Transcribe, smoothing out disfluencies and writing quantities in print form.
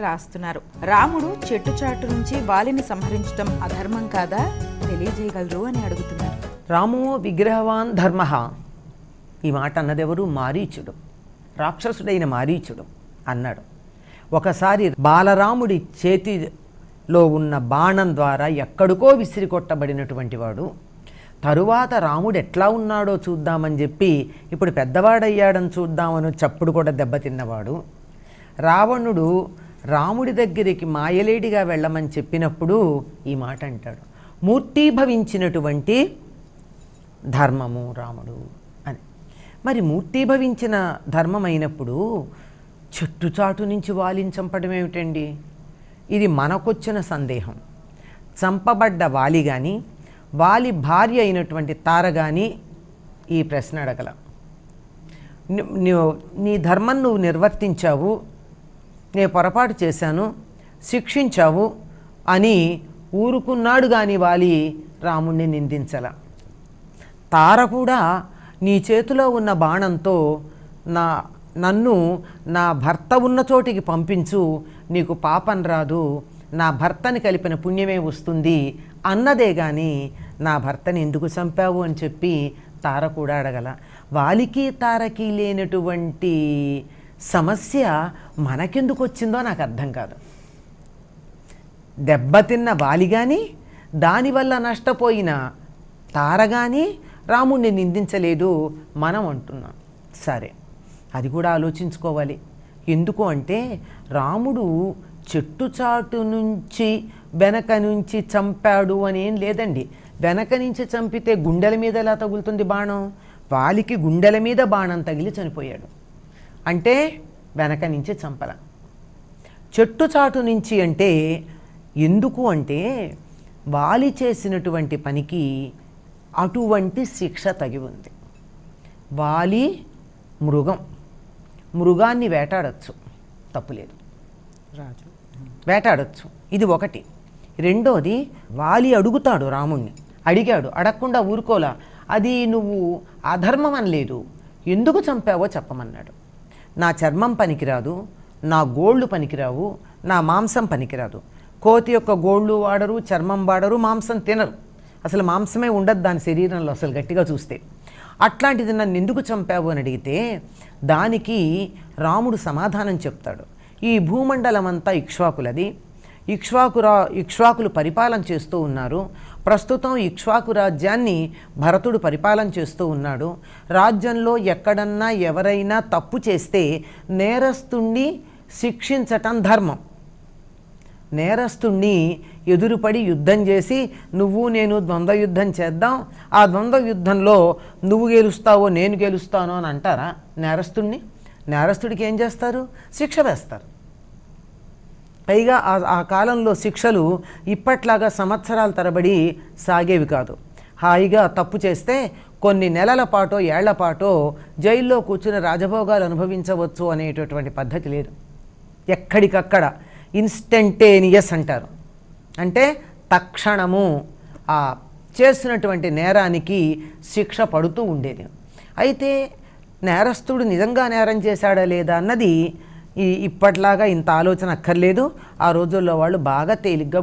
రాస్తున్నారు. రాముడు చెట్టు చాటు నుంచి వాలిని సంహరించడం అధర్మం కాదా, తెలియజేయగలరు అని అడుగుతున్నారు. రామో విగ్రహవాన్ ధర్మ. ఈ మాట అన్నదెవరు? మారీచుడు, రాక్షసుడైన మారీచుడు అన్నాడు. ఒకసారి బాలరాముడి చేతిలో ఉన్న బాణం ద్వారా ఎక్కడికో విసిరి కొట్టబడినటువంటి వాడు తరువాత రాముడు ఎట్లా ఉన్నాడో చూద్దామని చెప్పి ఇప్పుడు పెద్దవాడయ్యాడని చూద్దామని చప్పుడు కూడా దెబ్బతిన్నవాడు. రావణుడు రాముడి దగ్గరికి మాయలేడిగా వెళ్ళమని చెప్పినప్పుడు ఈ మాట అంటాడు, మూర్తీభవించినటువంటి ధర్మము రాముడు అని. మరి మూర్తీభవించిన ధర్మం అయినప్పుడు చెట్టుచాటు నుంచి వాలిని చంపడం ఏమిటండి? ఇది మనకొచ్చిన సందేహం. చంపబడ్డ వాలి కానీ వాలి భార్య అయినటువంటి తార కానీ ఈ ప్రశ్న అడగల. నీ ధర్మం నువ్వు నిర్వర్తించావు, నేను పొరపాటు చేశాను, శిక్షించావు అని ఊరుకున్నాడు కానీ వాలి రాముణ్ణి నిందించల. తార కూడా నీ చేతిలో ఉన్న బాణంతో నన్ను నా భర్త ఉన్న చోటికి పంపించు, నీకు పాపం రాదు, నా భర్తని కలిపిన పుణ్యమే వస్తుంది అన్నదే కానీ నా భర్తని ఎందుకు చంపావు అని చెప్పి తార కూడా అడగల. వాలికి తారకి లేనటువంటి సమస్య మనకెందుకు వచ్చిందో నాకు అర్థం కాదు. దెబ్బతిన్న వాలి కానీ దానివల్ల నష్టపోయిన తార కానీ రాముణ్ణి నిందించలేదు మనం అంటున్నాం. సరే, అది కూడా ఆలోచించుకోవాలి. ఎందుకు అంటే రాముడు చెట్టుచాటు నుంచి వెనక నుంచి చంపాడు అని ఏం లేదండి. వెనక నుంచి చంపితే గుండెల మీద ఎలా తగులుతుంది బాణం? వాలికి గుండెల మీద బాణం తగిలి చనిపోయాడు అంటే వెనక నుంచి చంపల. చెట్టుచాటు నుంచి అంటే ఎందుకు అంటే వాలి చేసినటువంటి పనికి అటువంటి శిక్ష తగి ఉంది. వాలి మృగాన్ని వేటాడచ్చు, తప్పులేదు, రాజు వేటాడచ్చు, ఇది ఒకటి. రెండోది, వాలి అడుగుతాడు రాముణ్ణి, అడిగాడు, అడగకుండా ఊరుకోలా. అది నువ్వు అధర్మం అనలేదు, ఎందుకు చంపావో చెప్పమన్నాడు. నా చర్మం పనికిరాదు, నా గోళ్ళు పనికిరావు, నా మాంసం పనికిరాదు. కోతి యొక్క గోళ్ళు వాడరు, చర్మం వాడరు, మాంసం తినరు, అసలు మాంసమే ఉండదు దాని శరీరంలో అసలు గట్టిగా చూస్తే. అట్లాంటిది నన్ను ఎందుకు చంపావు అని అడిగితే దానికి రాముడు సమాధానం చెప్తాడు. ఈ భూమండలం అంతా ఇక్ష్వాకులది, ఇక్ష్వాకులు పరిపాలన చేస్తూ ఉన్నారు. ప్రస్తుతం ఇక్ష్వాకు రాజ్యాన్ని భరతుడు పరిపాలన చేస్తూ ఉన్నాడు. రాజ్యంలో ఎక్కడన్నా ఎవరైనా తప్పు చేస్తే నేరస్తుణ్ణి శిక్షించటం ధర్మం. నేరస్తుణ్ణి ఎదురుపడి యుద్ధం చేసి నువ్వు నేను ద్వంద్వ యుద్ధం చేద్దాం, ఆ ద్వంద్వ యుద్ధంలో నువ్వు గెలుస్తావో నేను గెలుస్తానో అని అంటారా నేరస్తుణ్ణి? నేరస్తుడికి ఏం చేస్తారు? శిక్ష వేస్తారు. పైగా ఆ కాలంలో శిక్షలు ఇప్పట్లాగా సంవత్సరాల తరబడి సాగేవి కాదు. హాయిగా తప్పు చేస్తే కొన్ని నెలల పాటో ఏళ్ల పాటో జైల్లో కూర్చుని రాజభోగాలు అనుభవించవచ్చు అనేటటువంటి పద్ధతి లేదు. ఎక్కడికక్కడ ఇన్స్టంటేనియస్ అంటారు, అంటే తక్షణము ఆ చేసినటువంటి నేరానికి శిక్ష పడుతూ ఉండేది. అయితే నేరస్తుడు నిజంగా నేరం చేశాడా లేదా అన్నది ఇప్పట్లాగా ఇంత ఆలోచన అక్కర్లేదు. ఆ రోజుల్లో వాళ్ళు బాగా తేలిగ్గా